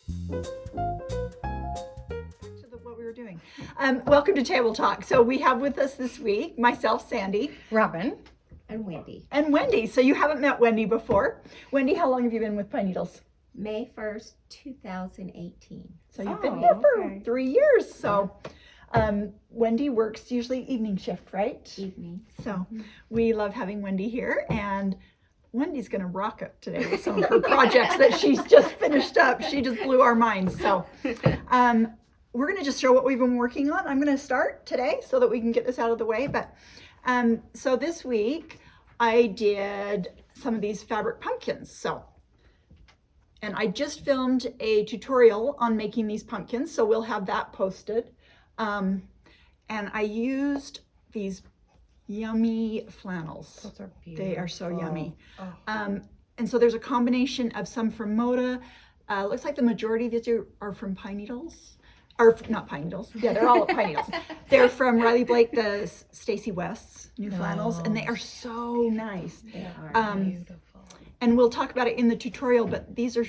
What we were doing. Welcome to Table Talk. So we have with us this week myself, Sandy, Robin, and Wendy. And Wendy. So you haven't met Wendy before. Wendy, how long have you been with Pine Needles? May 1st, 2018. So you've been here for 3 years. So Wendy works usually evening shift, right? Evening. So we love having Wendy here, and Wendy's going to rock it today with some of her projects that she's just finished up. She just blew our minds. So we're going to just show what we've been working on. I'm going to start today so that we can get this out of the way. But so this week I did some of these fabric pumpkins. And I just filmed a tutorial on making these pumpkins, so we'll have that posted. And I used these yummy flannels. those are beautiful. They are so yummy. Oh. And so there's a combination of some from Moda. Looks like the majority of these are from Pine Needles. Or not Pine Needles. Yeah, they're all Pine Needles. They're from Riley Blake, the Stacey West's new flannels, and they are so nice. They are Beautiful. And we'll talk about it in the tutorial, but these are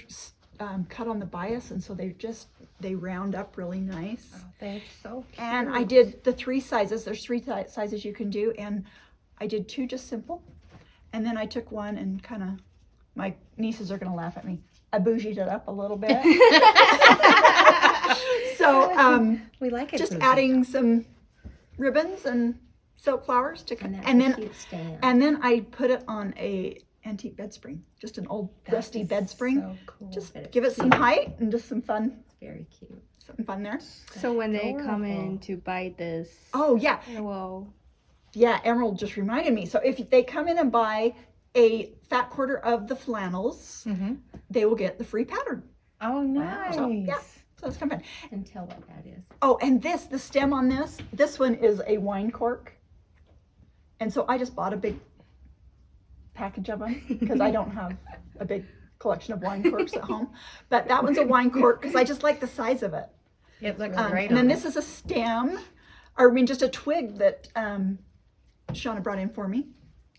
cut on the bias, and so they round up really nice. Oh, they're so cute. And I did the 3 sizes. There's 3 sizes you can do, and I did 2 just simple. And then I took one and kind of, my nieces are going to laugh at me, I bougied it up a little bit. So we like it. just bougie. adding some ribbons and silk flowers to and that's a cute stand. and then I put it on a antique bed spring, just an old rusty bed spring. So cool. Just But it's give it some cute. height and just some fun, Very cute. something fun there. So when they come Adorable. in to buy this, Oh yeah, well, yeah. Emerald just reminded me. So if they come in and buy a fat quarter of the flannels, they will get the free pattern. Oh, nice. So, yeah. So that's kind of fun. And tell what that is. Oh, and the stem on this one is a wine cork. And so I just bought a big package of them because I don't have a big collection of wine corks at home. But that one's a wine cork because I just like the size of it. It looks great. And then on this is a stem, or I mean just a twig that Shauna brought in for me.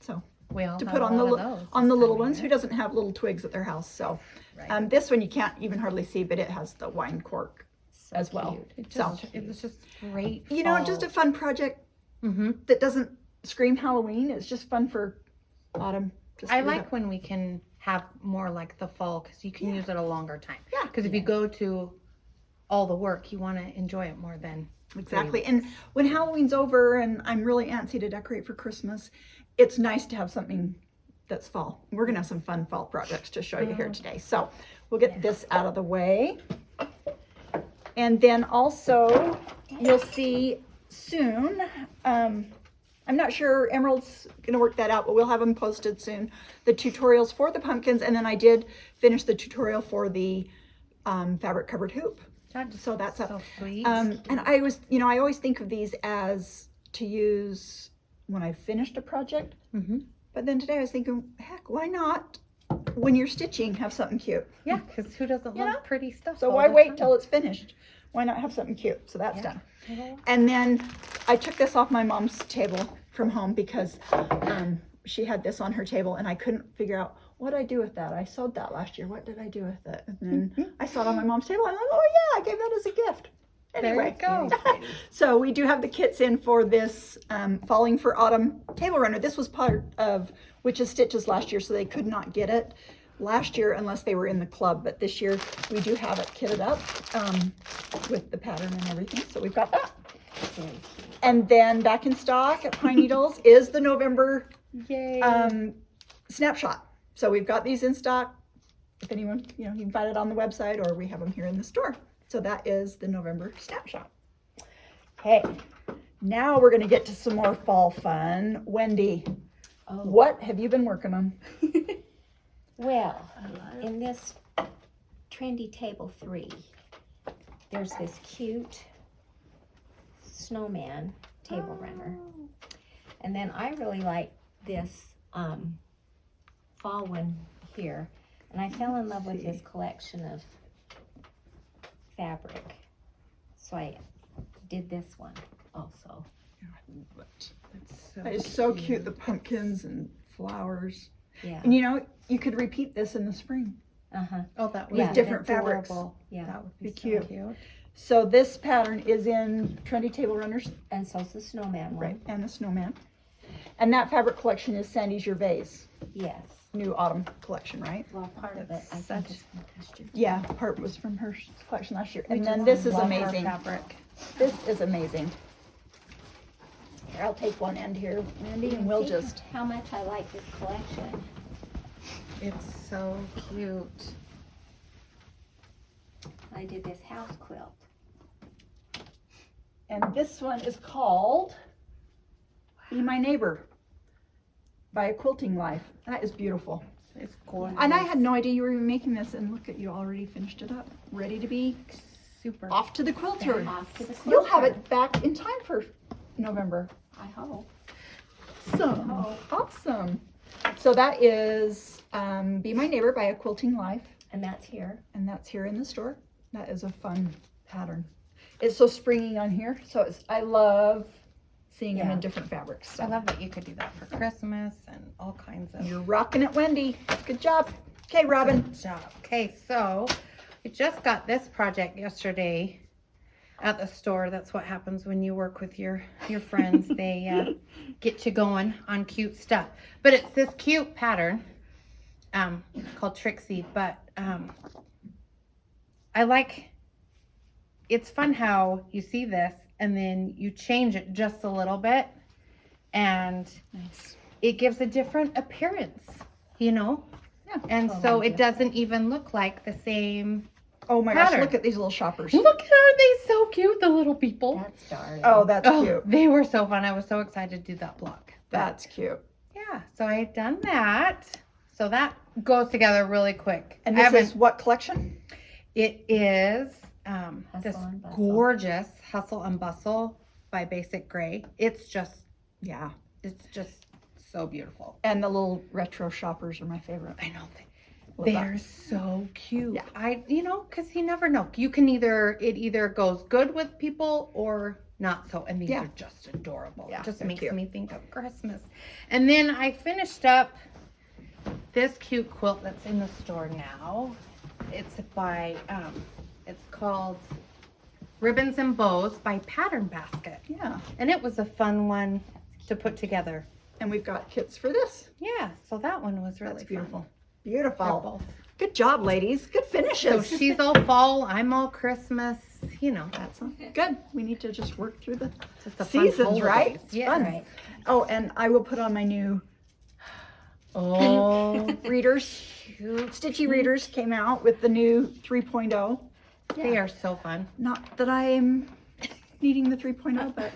So we all to have put a on the lot of those on the this little time of ones. Who year. doesn't have little twigs at their house? So Right. this one you can't even hardly see, but it has the wine cork So as well. cute. It was just great. You know, just a fun project Mm-hmm. that doesn't scream Halloween. It's just fun for autumn. Just I leave like it. when we can have more like the fall because you can use it a longer time. Yeah. Because if you go to all the work, you want to enjoy it more than Exactly. And when Halloween's over and I'm really antsy to decorate for Christmas, it's nice to have something that's fall. We're going to have some fun fall projects to show you here today. So we'll get this out of the way. And then also you'll see soon, I'm not sure Emerald's going to work that out, but we'll have them posted soon, the tutorials for the pumpkins. And then I did finish the tutorial for the fabric covered hoop. So that's so up. sweet. And I always think of these as to use when I finished a project. But then today I was thinking, heck, why not when you're stitching have something cute? Yeah, because who doesn't You love know? pretty stuff? So all why the wait time? till it's finished? Why not have something cute? So that's Yeah. done. Mhm. And then I took this off my mom's table from home because she had this on her table and I couldn't figure out what I do with that. I sewed that last year. What did I do with it? And then I saw it on my mom's table. I'm like, oh yeah, I gave that as a gift. Anyway, There you go. so we do have the kits in for this Falling for Autumn table runner. This was part of Witch's Stitches last year, so they could not get it last year unless they were in the club. But this year we do have it kitted up with the pattern and everything. So we've got that. Very cute. And then back in stock at Pine Needles is the November Yay. Snapshot. So we've got these in stock. If anyone, you can find it on the website or we have them here in the store. So that is the November Snapshot. Okay, now we're going to get to some more fall fun. Wendy, Oh, what have you been working on? well, in this Trendy Table 3, there's this cute snowman table runner. And then I really like this fall one here. And I fell in love with this collection of fabric. So I did this one also. That is so cute, the pumpkins and flowers. Yeah. And you could repeat this in the spring. Uh-huh, Oh, that With would be different fabrics. adorable. yeah. That would be Be so cute. cute. So this pattern is in Trendy Table Runners, And so's the snowman one. right, and the snowman. And that fabric collection is Sandy Gervais' Yes. new autumn collection, right? Well, part of it, That's I think, such- is from last year. Yeah, part was from her collection last year. We And then just this is love her amazing. fabric. This is amazing. Here, I'll take one end here, Wendy, and we'll See just, how much I like this collection. It's so cute. I did this house quilt. and this one is called Be My Neighbor by A Quilting Life. That is beautiful. It's gorgeous. And I had no idea you were even making this, and look at you already finished it up, ready to be super. off to the quilter. Off to the You'll have quilter. it back in time for November. I hope. Awesome. Oh. Awesome. So that is Be My Neighbor by A Quilting Life, And that's here. and that's here in the store. That is a fun pattern. It's so springy on here, so I love seeing them Yeah. in different fabrics. I So love that you could do that for Christmas and all kinds of. you're rocking it, Wendy. Good job. Okay, Robin. Good job. Okay, so we just got this project yesterday at the store. That's what happens when you work with your friends. They get you going on cute stuff. But it's this cute pattern called Trixie. But I like. It's fun how you see this and then you change it just a little bit, and Nice. it gives a different appearance. You know. Yeah. And Oh, so my it doesn't even look like the same. Oh my Pattern. gosh, look at these little shoppers. Look, are they so cute, the little people? That's darling. Oh, that's Oh, cute. they were so fun. I was so excited to do that block. That's cute. Yeah, so I had done that. So that goes together really quick. And I this haven't- is what collection? it is this and Bustle. gorgeous Hustle and Bustle by Basic Gray. It's just so beautiful. And the little retro shoppers are my favorite. I know Love they're so cute. Yeah. Because you never know. You can it either goes good with people or not so. And these Yeah. are just adorable. Yeah, It just they're makes cute. me think of Christmas. And then I finished up this cute quilt that's in the store now. It's by, it's called Ribbons and Bows by Pattern Basket. Yeah. And it was a fun one to put together. And we've got kits for this. Yeah, so that one was really That's beautiful. fun. They're Beautiful. both. Good job, ladies. Good So finishes. she's all fall, I'm all Christmas, That's good. We need to just work through the Just the fun seasons, right? holidays. It's Yeah. fun. Right. Oh, and I will put on my new Oh, readers. Stitchy readers came out with the new 3.0. they are so fun. Not that I'm needing the 3.0, but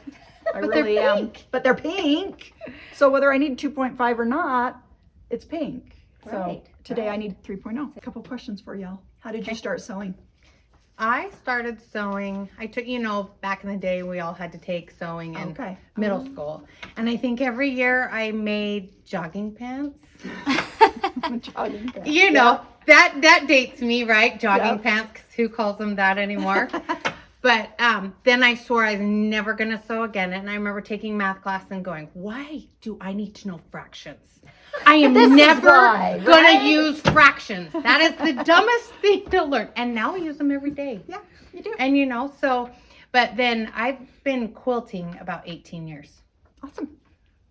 I But they're really am. pink. But they're pink. So whether I need 2.5 or not, it's pink. So Right, today I right. need 3.0. A couple questions for y'all. How did you start sewing? I started sewing. I took, back in the day, we all had to take sewing in Okay. middle school. And I think every year I made jogging pants. Jogging pants. That dates me, right? Jogging Yep. pants, because who calls them that anymore? But then I swore I was never going to sew again. And I remember taking math class and going, why do I need to know fractions? I am This is never why, going right? to use fractions. That is the dumbest thing to learn. And now I use them every day. Yeah, you do. And but then I've been quilting about 18 years. Awesome.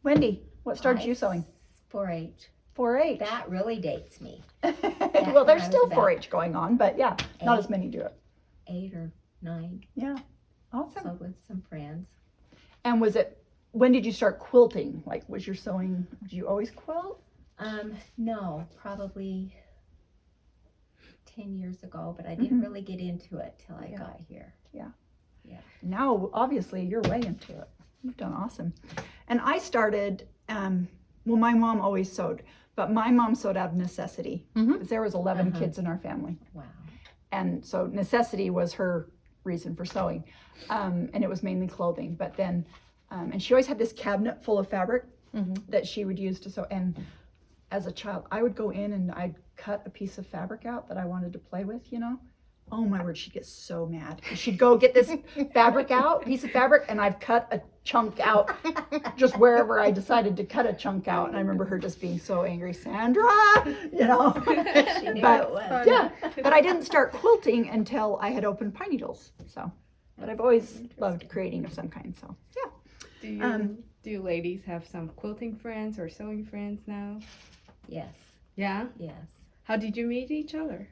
Wendy, what started you sewing? 4-H. 4-H. That really dates me. Well, there's I was still about 4-H going on, but yeah, not 8. as many do it. 8 or 9. Yeah. Awesome. So with some friends. And when did you start quilting? Like, did you always quilt? No, probably 10 years ago, but I didn't really get into it till I Yeah. got here. Now, obviously, you're way into it. You've done awesome. And I started, my mom always sewed, but my mom sewed out of necessity. Mhm. 'Cause there was 11 kids in our family. Wow. And so necessity was her reason for sewing. And it was mainly clothing. But then, and she always had this cabinet full of fabric Mhm. that she would use to sew. And as a child, I would go in and I'd cut a piece of fabric out that I wanted to play with, Oh my word, she'd get so mad. She'd go get this piece of fabric, and I've cut a chunk out just wherever I decided to cut a chunk out. And I remember her just being so angry, Sandra, She knew But, it was. yeah, but I didn't start quilting until I had opened Pine Needles. So, but I've always loved creating of some kind. So, yeah. Do you ladies have some quilting friends or sewing friends now? Yes, Yeah. yes. How did you meet each other?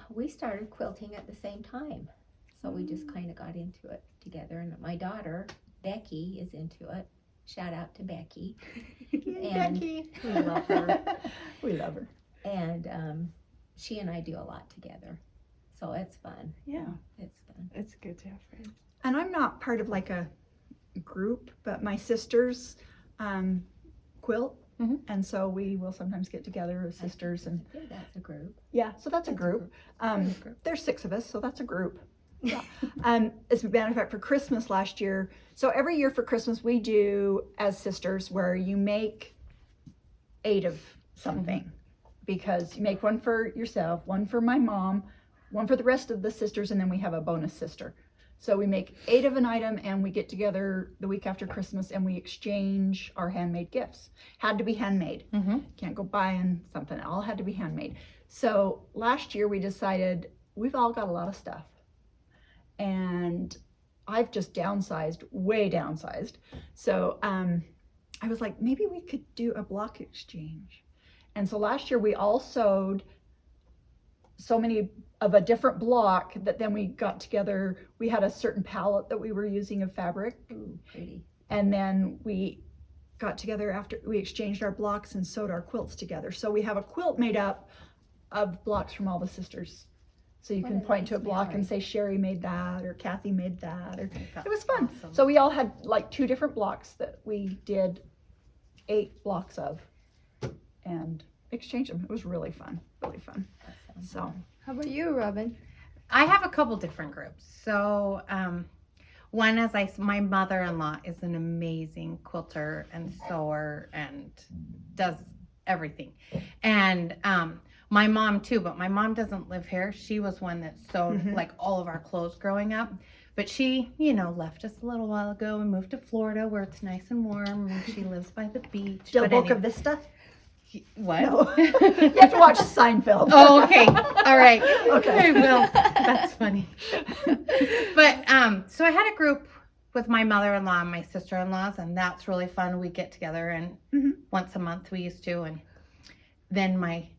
We started quilting at the same time. So we just kind of got into it together. And my daughter, Becky, is into it. Shout out to Becky. And Becky. we love her. We love her. And she and I do a lot together. So it's fun. Yeah. It's fun. It's good to have friends. And I'm not part of like a group, but my sisters quilt. Mhm. And so we will sometimes get together as sisters. And I think that's a group. yeah, so that's a group. There's 6 of us, so that's a group. Yeah. As a matter of fact, for Christmas last year, so every year for Christmas we do as sisters where you make 8 of something, because you make one for yourself, one for my mom, one for the rest of the sisters, and then we have a bonus sister. So we make 8 of an item, and we get together the week after Christmas and we exchange our handmade gifts. Had to be handmade. Mm-hmm. Can't go buying something. It all had to be handmade. So last year we decided we've all got a lot of stuff. And I've just way downsized. So I was like, maybe we could do a block exchange. And so last year we all sewed so many of a different block that then we got together. We had a certain palette that we were using of fabric. Ooh, pretty. And then we got together after we exchanged our blocks and sewed our quilts together. So we have a quilt made up of blocks from all the sisters. So you What can a point to a nice block memory. and say Sherry made that, or Kathy made that, or it was fun. Awesome. So we all had like 2 different blocks that we did 8 blocks of and exchanged them. It was really fun, really fun. That sounds So fun. How about you, Robin? I have a couple different groups. So, one is my mother-in-law is an amazing quilter and sewer and does everything. And my mom too, but my mom doesn't live here. She was one that sewed Mhm. like all of our clothes growing up. But she, left us a little while ago and moved to Florida where it's nice and warm, and she lives by the beach. Del But Boca anyway- Vista? What? No. You have to watch Seinfeld. Oh, okay. All right. Okay. I will. That's funny. But so I had a group with my mother-in-law and my sister-in-laws, and that's really fun. We get together and Mhm. once a month we used to, and then my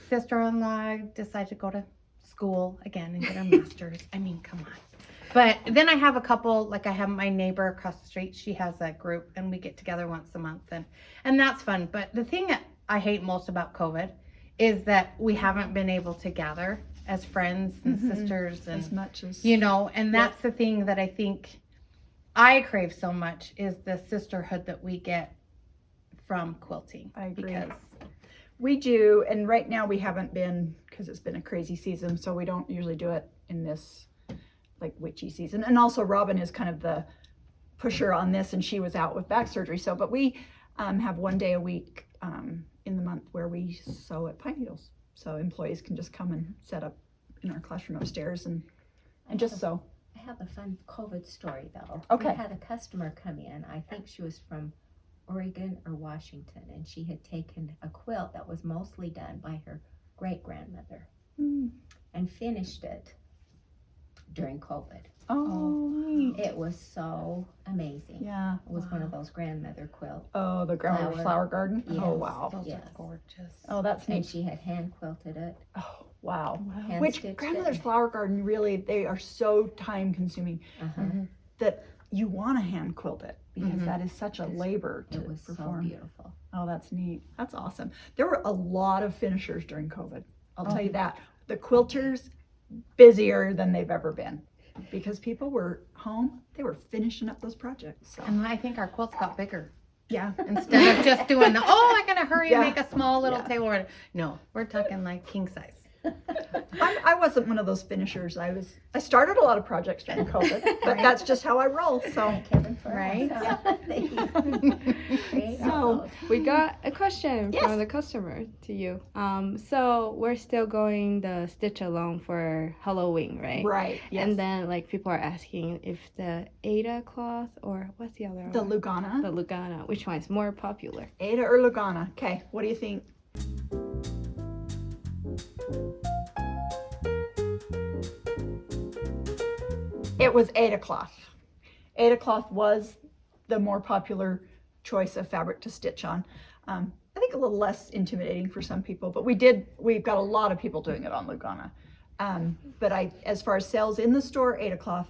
sister-in-law decided to go to school again and get her master's. I mean, come on. But then I have a couple, like I have my neighbor across the street. She has a group, and we get together once a month, and that's fun. But the thing that I hate most about COVID is that we haven't been able to gather as friends and Mhm. sisters, and As much as and that's the thing that I think I crave so much is the sisterhood that we get from quilting. I agree. Because we do, and right now we haven't been, because it's been a crazy season, so we don't usually do it in this like witchy season. And also Robin is kind of the pusher on this, and she was out with back surgery. So, but we have 1 day a week in the month where we sew at Pine Needles. So employees can just come and set up in our classroom upstairs and just sew. I have a fun COVID story though. Okay. We had a customer come in. I think she was from Oregon or Washington, and she had taken a quilt that was mostly done by her great-grandmother and finished it during COVID. Oh, neat. It was so amazing. Yeah. It was one of those grandmother quilts. Oh, the grandmother's flower garden. Yes. Oh, wow. those Yes. are gorgeous. Oh, that's And neat. she had hand quilted it. Oh, wow. Hand Which stitched grandmother's it. flower garden, really, they are so time consuming Uh-huh. that you want to hand quilt it, because Mhm. that is such a It's- labor to It was so perform. beautiful. Oh, that's neat. That's awesome. There were a lot of finishers during COVID. I'll tell you that. The quilters, busier than they've ever been, because people were home. They were finishing up those projects. So, And I think our quilts got bigger. yeah. Instead of just doing I gotta hurry Yeah. and make a small little Yeah. table. No, we're talking like king size. I wasn't one of those finishers. I started a lot of projects during COVID, but that's just how I roll. So Kevin for Right. So, We got a question Yes. from the customer to you. So we're still going the stitch along for Halloween, right? right, yes. And then like people are asking if the Ada cloth or what's the other The one? Lugana, The Lugana, which one is more popular? Ada or Lugana. Okay, what do you think? It was Ada cloth. Ada cloth was the more popular choice of fabric to stitch on. I think a little less intimidating for some people, but we've got a lot of people doing it on Lugana. But as far as sales in the store, Ada cloth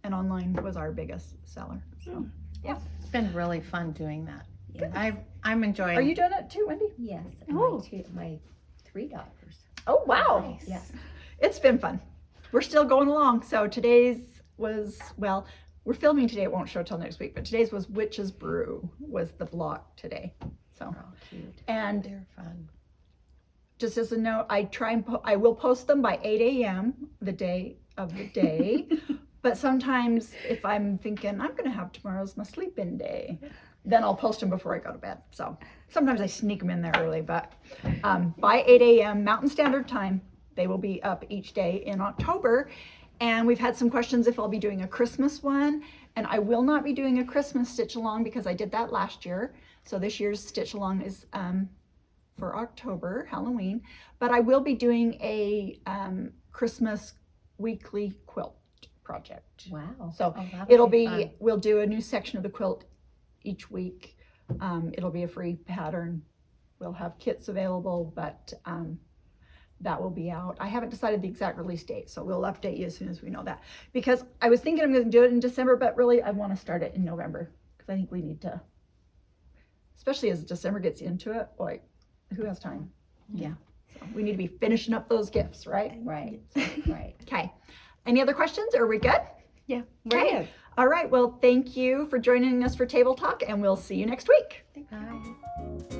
and online was our biggest seller. So, It's been really fun doing that. Yes. I'm enjoying. are you doing it too, Wendy? Yes, and Oh. my 3 daughters. Oh, wow. Nice. Yes. It's been fun. We're still going along. So today's was, well, we're filming today. It won't show till next week, but today's was Witch's Brew was the block today. So, They're all cute. and They're fun. just as a note, I will post them by 8 a.m. the day of the day. But sometimes if I'm thinking I'm going to have tomorrow's my sleep-in day, then I'll post them before I go to bed. So sometimes I sneak them in there early, but by 8 a.m. Mountain Standard Time, they will be up each day in October. And we've had some questions if I'll be doing a Christmas one. And I will not be doing a Christmas stitch along because I did that last year. So this year's stitch along is for October, Halloween. But I will be doing a Christmas weekly quilt project. Wow. So Oh, that'll it'll be be, fun. we'll do a new section of the quilt each week. It'll be a free pattern. We'll have kits available, but that will be out. I haven't decided the exact release date, so we'll update you as soon as we know that. Because I was thinking I'm going to do it in December, but really I want to start it in November because I think we need to, especially as December gets into it, like who has time? Yeah. So we need to be finishing up those gifts, right? Right. Right. Okay. Any other questions? Are we good? Yeah, we're Okay. good. All right. Well, thank you for joining us for Table Talk, and we'll see you next week. Bye.